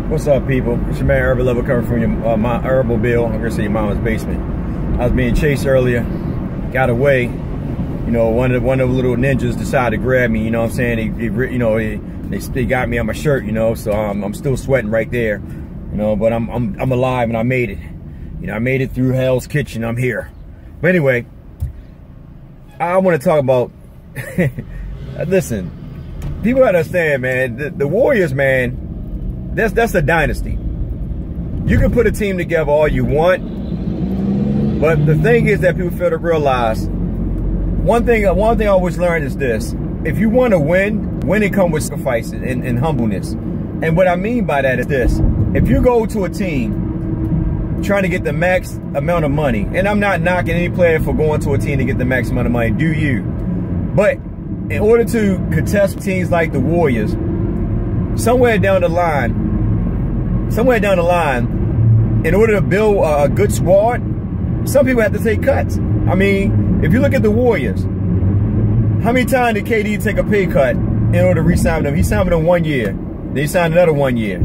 What's up, people? It's your man Herbal Lover coming from your my Herbal Bill. I'm gonna say your mama's basement. I was being chased earlier, got away. You know, one of the little ninjas decided to grab me. You know what I'm saying? They got me on my shirt. You know, so I'm still sweating right there. You know, but I'm alive and I made it. You know, I made it through Hell's Kitchen. I'm here. But anyway, I want to talk about. Listen, people gotta understand, man. The Warriors, man. That's a dynasty. You can put a team together all you want, but the thing is that people fail to realize one thing I always learned is this: if you want to win, winning comes with sacrifice and humbleness. And what I mean by that is this: if you go to a team trying to get the max amount of money, and I'm not knocking any player for going to a team to get the max amount of money, do you? But in order to contest teams like the Warriors, somewhere down the line, in order to build a good squad, some people have to take cuts. I mean, if you look at the Warriors, how many times did KD take a pay cut in order to re-sign them? He signed them 1 year. Then he signed another 1 year.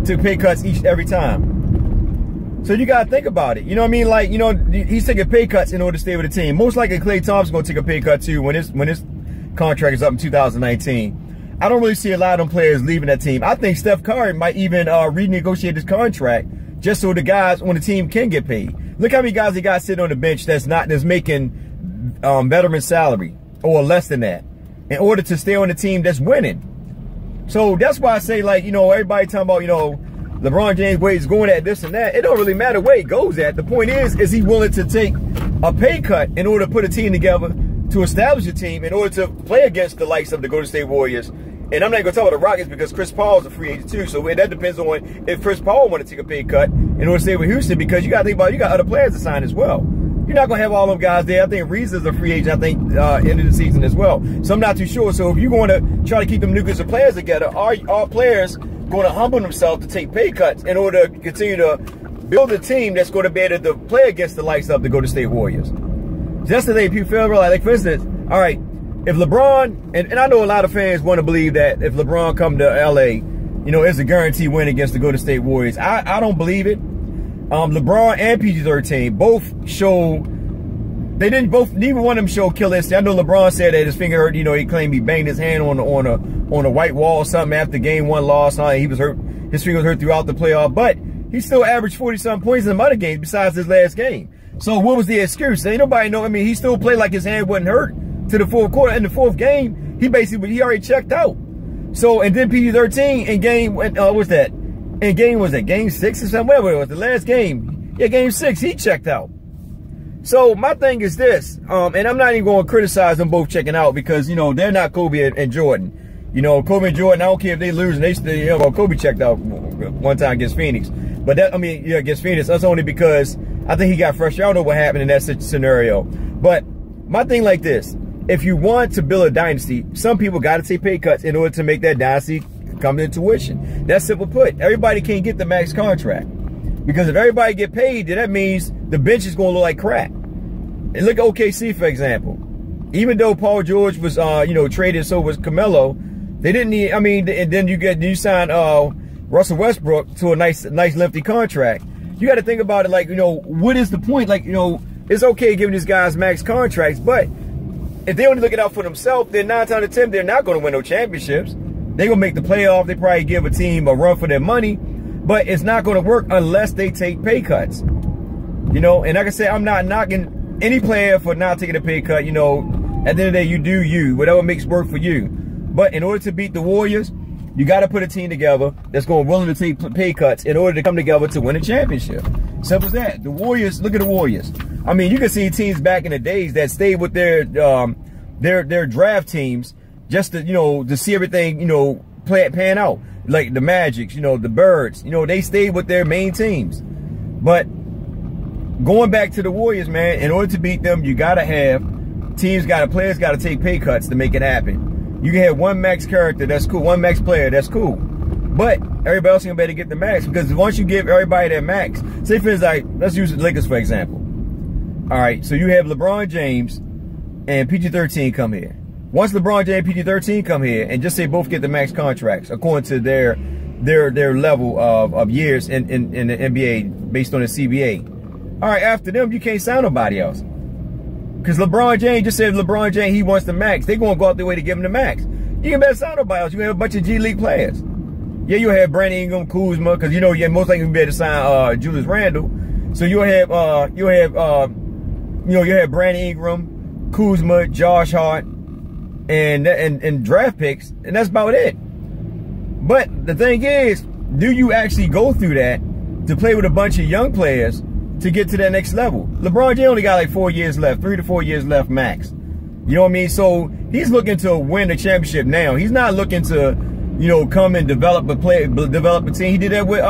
Took pay cuts every time. So you got to think about it. You know what I mean? Like, you know, he's taking pay cuts in order to stay with the team. Most likely Klay Thompson's going to take a pay cut too when his contract is up in 2019. I don't really see a lot of them players leaving that team. I think Steph Curry might even renegotiate his contract just so the guys on the team can get paid. Look how many guys he got sitting on the bench that's making veteran salary or less than that in order to stay on the team that's winning. So that's why I say, like, you know, everybody talking about, you know, LeBron James where he's going at this and that. It don't really matter where he goes at. The point is he willing to take a pay cut in order to put a team together, to establish a team in order to play against the likes of the Golden State Warriors. And I'm not going to talk about the Rockets because Chris Paul is a free agent too. So that depends on if Chris Paul want to take a pay cut in order to stay with Houston, because you got to think about, you got other players to sign as well. You're not going to have all them guys there. I think Reeves is a free agent, I think, end of the season as well. So I'm not too sure. So if you're going to try to keep them nucleus of players together, are players going to humble themselves to take pay cuts in order to continue to build a team that's going to be able to play against the likes of the Golden State Warriors? Just the thing people feel like for instance, all right, if LeBron, and I know a lot of fans want to believe that if LeBron come to LA, you know, it's a guaranteed win against the Golden State Warriors. I don't believe it. LeBron and PG-13 both show, neither one of them show killer instinct. I know LeBron said that his finger hurt, you know, he claimed he banged his hand on a white wall or something after game one loss. He was hurt, his finger was hurt throughout the playoff, but he still averaged 40-something points in the other games besides his last game. So what was the excuse? Ain't nobody know. I mean, he still played like his hand wasn't hurt to the fourth quarter. In the fourth game, he already checked out. So, and then PG-13 in game, what's that? In game, was that game 6 or something? Whatever it was, the last game. Yeah, game 6, he checked out. So my thing is this, and I'm not even going to criticize them both checking out because, you know, they're not Kobe and Jordan. You know, Kobe and Jordan, I don't care if they lose, and they still, you know, Kobe checked out one time against Phoenix. But that, I mean, yeah, against Phoenix, that's only because I think he got frustrated. I don't know what happened in that scenario. But my thing like this, if you want to build a dynasty, some people got to take pay cuts in order to make that dynasty come to tuition. That's simple put. Everybody can't get the max contract. Because if everybody get paid, then that means the bench is going to look like crap. And look at OKC, for example. Even though Paul George was, you know, traded, so was Carmelo, they didn't need, I mean, and then you sign Russell Westbrook to a nice lengthy contract. You got to think about it like, you know, what is the point? Like, you know, it's okay giving these guys max contracts, but if they only looking out for themselves, then 9 times out of 10, they're not going to win no championships. They're going to make the playoff. They probably give a team a run for their money, but it's not going to work unless they take pay cuts. You know, and like I said, I'm not knocking any player for not taking a pay cut. You know, at the end of the day, you do you, whatever makes work for you. But in order to beat the Warriors, you got to put a team together that's going willing to take pay cuts in order to come together to win a championship. Simple as that. The Warriors, look at the Warriors. I mean, you can see teams back in the days that stayed with their draft teams just to, you know, to see everything, you know, pan out. Like the Magics, you know, the Birds, you know, they stayed with their main teams. But going back to the Warriors, man, in order to beat them, you got to have players got to take pay cuts to make it happen. You can have one max character, that's cool. One max player, that's cool. But everybody else ain't gonna be able to get the max, because once you give everybody that max, say for instance, like, let's use the Lakers for example. All right, so you have LeBron James and PG-13 come here. Once LeBron James and PG-13 come here, and just say both get the max contracts according to their their level of years in the NBA based on the CBA. All right, after them, you can't sign nobody else. Because LeBron James just said LeBron James, he wants the max. They're going to go out their way to give him the max. You can better sign nobody else. You have a bunch of G League players. Yeah, you'll have Brandon Ingram, Kuzma, because you know you're most likely going to be able to sign Julius Randle. So you'll have Brandon Ingram, Kuzma, Josh Hart, and draft picks, and that's about it. But the thing is, do you actually go through that to play with a bunch of young players to get to that next level? LeBron James only got like 4 years left, 3 to 4 years left max. You know what I mean? So he's looking to win a championship now. He's not looking to, you know, come and develop a team. He did that with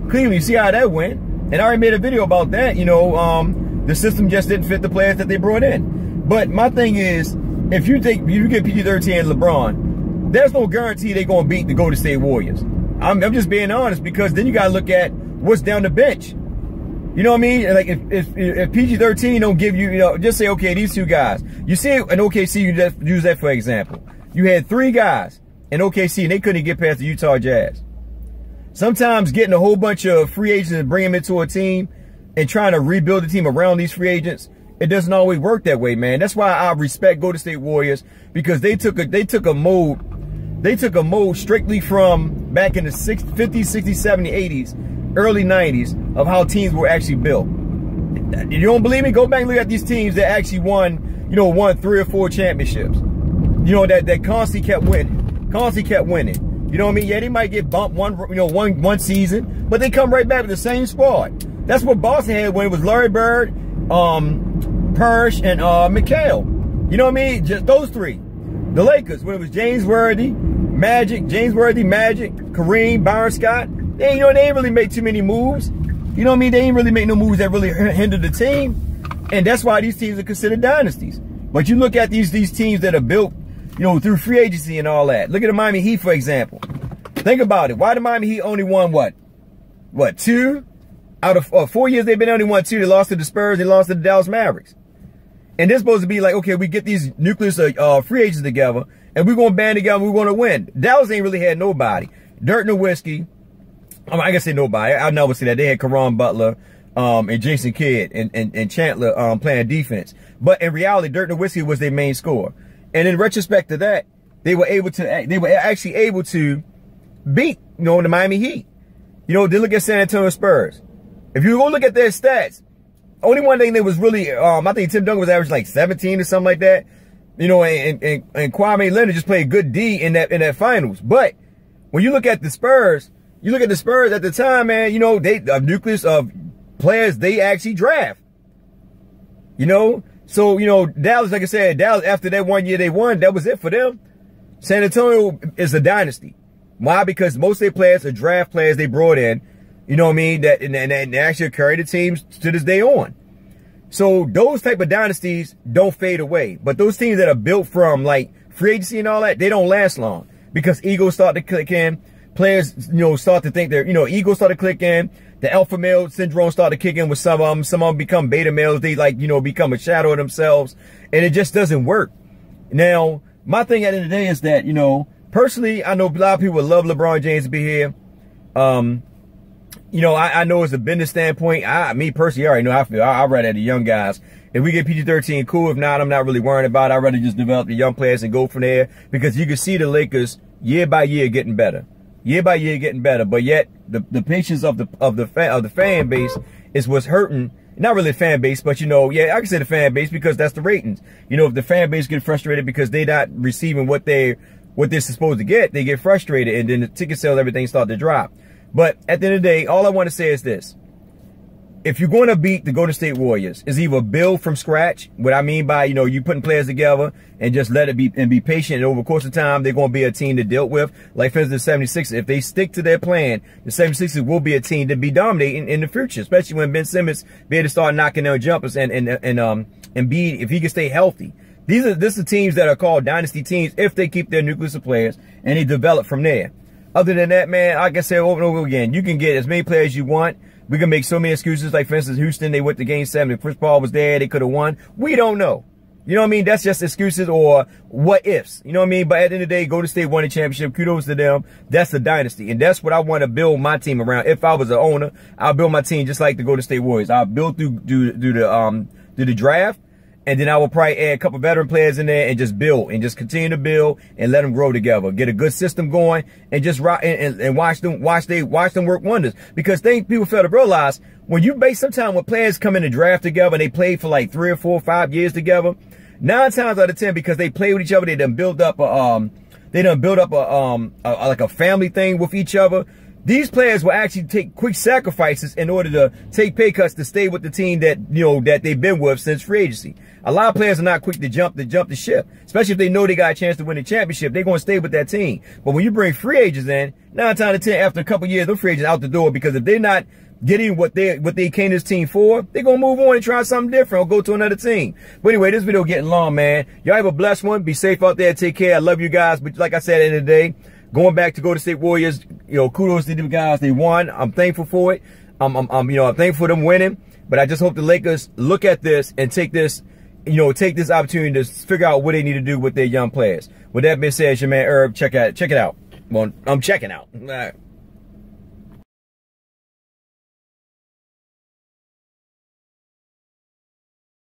Cleveland. You see how that went? And I already made a video about that. You know, the system just didn't fit the players that they brought in. But my thing is, if you get PG-13 and LeBron, there's no guarantee they're going to beat the Golden State Warriors. I'm just being honest, because then you got to look at what's down the bench. You know what I mean? Like if PG-13 don't give you, you know, just say, okay, these two guys. You see in OKC, you just use that for example. You had 3 guys in OKC and they couldn't get past the Utah Jazz. Sometimes getting a whole bunch of free agents and bring them into a team and trying to rebuild the team around these free agents, it doesn't always work that way, man. That's why I respect Golden State Warriors, because they took a mold strictly from back in the 50s, 60s, 70s, 80s, early 90s of how teams were actually built. You don't believe me? Go back and look at these teams that actually won 3 or 4 championships. You know, that constantly kept winning. You know what I mean? Yeah, they might get bumped one season, but they come right back with the same squad. That's what Boston had when it was Larry Bird, Parrish, and McHale. You know what I mean? Just those 3. The Lakers, when it was James Worthy, Magic, Kareem, Byron Scott, they ain't really make too many moves. You know what I mean? They ain't really make no moves that really hinder the team. And that's why these teams are considered dynasties. But you look at these teams that are built, you know, through free agency and all that. Look at the Miami Heat, for example. Think about it. Why the Miami Heat only won what, 2? Out of 4 years, they've been only won 2. They lost to the Spurs. They lost to the Dallas Mavericks. And they're supposed to be like, okay, we get these nucleus free agents together, and we're going to band together, and we're going to win. Dallas ain't really had nobody. Dirk Nowitzki, I can say nobody. I'll never say that. They had Caron Butler and Jason Kidd and Chandler playing defense. But in reality, Dirk Nowitzki was their main scorer. And in retrospect to that, they were actually able to beat, you know, the Miami Heat. You know, they look at San Antonio Spurs. If you go look at their stats, only one thing that was really, I think Tim Duncan was averaging like 17 or something like that. You know, and Kwame Leonard just played good D in that finals. But when you look at the Spurs, you look at the Spurs at the time, man, you know, they a nucleus of players they actually draft. You know? So, you know, Dallas, like I said, Dallas, after that 1 year they won, that was it for them. San Antonio is a dynasty. Why? Because most of their players are draft players they brought in. You know what I mean? That and they actually carry the teams to this day on. So those type of dynasties don't fade away. But those teams that are built from like free agency and all that, they don't last long because egos start to click in. Players, you know, start to think they're, you know, egos start to click in. The alpha male syndrome start to kick in with some of them. Some of them become beta males. They like, you know, become a shadow of themselves, and it just doesn't work. Now, my thing at the end of the day is that, you know, personally, I know a lot of people would love LeBron James to be here. You know, I know it's a business standpoint. Me personally, I already know how I feel. I'd rather have the young guys. If we get PG-13, cool. If not, I'm not really worrying about it. I'd rather just develop the young players and go from there, because you can see the Lakers year by year getting better. Year by year getting better, but yet the patience of the fan base is what's hurting. Not really the fan base, but you know, yeah, I can say the fan base because that's the ratings. You know, if the fan base get frustrated because they're not receiving what they're supposed to get, they get frustrated, and then the ticket sales, everything start to drop. But at the end of the day, all I want to say is this: if you're going to beat the Golden State Warriors, is either build from scratch. What I mean by, you know, you putting players together and just let it be and be patient. And over the course of time, they're going to be a team to deal with. Like, for instance, the 76ers, if they stick to their plan, the 76ers will be a team to be dominating in the future, especially when Ben Simmons be able to start knocking down jumpers and Embiid, if he can stay healthy. This are teams that are called dynasty teams if they keep their nucleus of players and they develop from there. Other than that, man, like I said over and over again, you can get as many players as you want. We can make so many excuses. Like, for instance, Houston, they went to Game 7. If Chris Paul was there, they could have won. We don't know. You know what I mean? That's just excuses or what ifs. You know what I mean? But at the end of the day, Golden State won the championship. Kudos to them. That's the dynasty. And that's what I want to build my team around. If I was an owner, I'll build my team just like the Golden State Warriors. I'll build through the draft. And then I will probably add a couple veteran players in there and just build and just continue to build and let them grow together. Get a good system going and just rock and watch them work wonders. Because people fail to realize when you base sometimes when players come in the draft together and they play for like 3 or 4 or 5 years together, 9 times out of 10 because they play with each other, they done build up a like a family thing with each other. These players will actually take quick sacrifices in order to take pay cuts to stay with the team that, you know, that they've been with since free agency. A lot of players are not quick to jump the ship, especially if they know they got a chance to win the championship. They're going to stay with that team. But when you bring free agents in, 9 times out of 10, after a couple of years, those free agents out the door because if they're not getting what they came to this team for, they're going to move on and try something different or go to another team. But anyway, this video getting long, man. Y'all have a blessed one. Be safe out there. Take care. I love you guys. But like I said, at the end of the day, going back to Golden State Warriors, you know, kudos to them guys. They won. I'm thankful for it. I'm thankful for them winning. But I just hope the Lakers look at this and take this, you know, take this opportunity to figure out what they need to do with their young players. With that being said, it's your man Herb. Check it out. Well, I'm checking out. All right.